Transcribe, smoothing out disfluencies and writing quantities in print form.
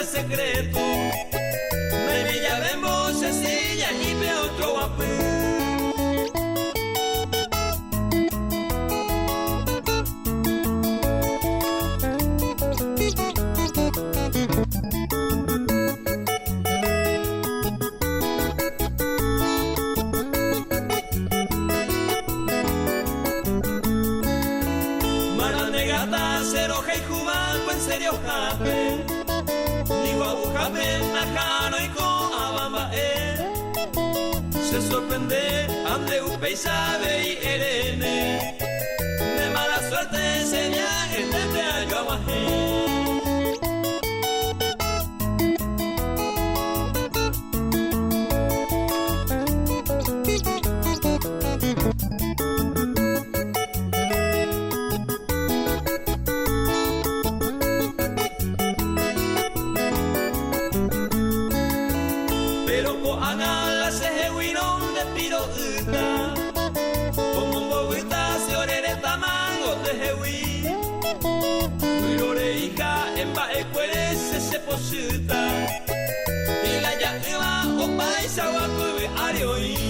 secreto. Me veía de voz sencilla y ve otro guapo. Maranegata, ceroja y jubanco en serio jape. Digo agujape, najano y con abambae. Se sorprende, ande upe y sabe y erene. De mala suerte se viaje desde Ayahuasca. Pero po anala se hewinon de piro uta. Como boguita se orere tamango de hewi. Uirore hija en ba ecuere se posuta. Y la ya eva o paisa wakube arioi.